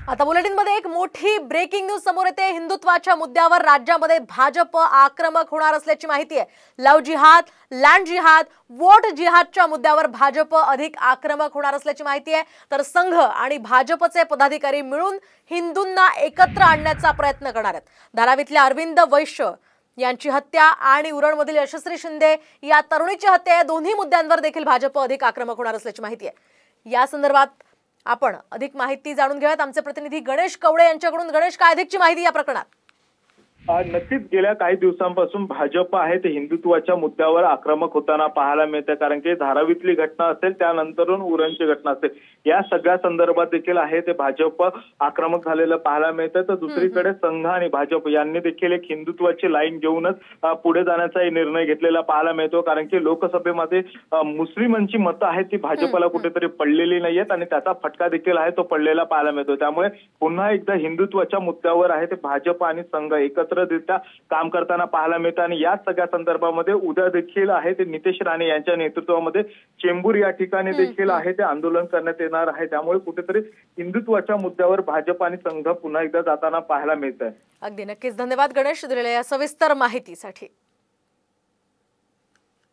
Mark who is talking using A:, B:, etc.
A: आता बुलेटिनमध्ये एक मोठी ब्रेकिंग न्यूज समोर येते। हिंदुत्वाच्या मुद्द्यावर राज्यामध्ये भाजप आक्रमक होणार असल्याची माहिती आहे। लव्ह जिहाद, लँड जिहाद, वोट जिहादच्या मुद्द्यावर भाजप अधिक आक्रमक होणार असल्याची माहिती आहे। तर संघ आणि भाजपचे पदाधिकारी मिळून हिंदूंना एकत्र आणण्याचा प्रयत्न करणार आहेत। धारावीतल्या अरविंद वैश्य यांची हत्या आणि उरणमधील यशस्वी शिंदे या तरुणीची हत्या या दोन्ही मुद्द्यांवर देखील भाजप अधिक आक्रमक होणार असल्याची माहिती आहे। या संदर्भात आपण अधिक माहिती जाणून घेऊयात आमचे प्रतिनिधी गणेश कवडे यांच्याकडून। गणेश, काय अधिकची माहिती या प्रकरणात?
B: नक्कीच गेल्या काही दिवसांपासून भाजप आहे ते हिंदुत्वाच्या मुद्द्यावर आक्रमक होताना पाहायला मिळते। कारण की धारावीतली घटना असेल, त्यानंतरून उरणची घटना असेल, या सगळ्या संदर्भात देखील आहे ते भाजप आक्रमक झालेलं पाहायला मिळतं। तर दुसरीकडे संघ आणि भाजप यांनी देखील एक हिंदुत्वाची लाईन घेऊनच पुढे जाण्याचा निर्णय घेतलेला पाहायला मिळतो। कारण की लोकसभेमध्ये मुस्लिमांची मतं आहेत ती भाजपला कुठेतरी पडलेली नाहीयेत आणि त्याचा फटका देखील आहे तो पडलेला पाहायला मिळतो। त्यामुळे पुन्हा एकदा हिंदुत्वाच्या मुद्द्यावर आहे ते भाजप आणि संघ एकत्र काम करताना पाहायला मिळतं। आणि या सगळ्या संदर्भामध्ये उद्या देखील आहे ते नितेश राणे यांच्या नेतृत्वामध्ये चेंबूर या ठिकाणी देखील आहे ते आंदोलन करण्यात येणार आहे। त्यामुळे कुठेतरी हिंदुत्वाच्या मुद्द्यावर भाजप आणि संघ पुन्हा एकदा जाताना पाहायला मिळत आहे।
A: अगदी नक्कीच, धन्यवाद गणेश दिलेल्या या सविस्तर माहितीसाठी।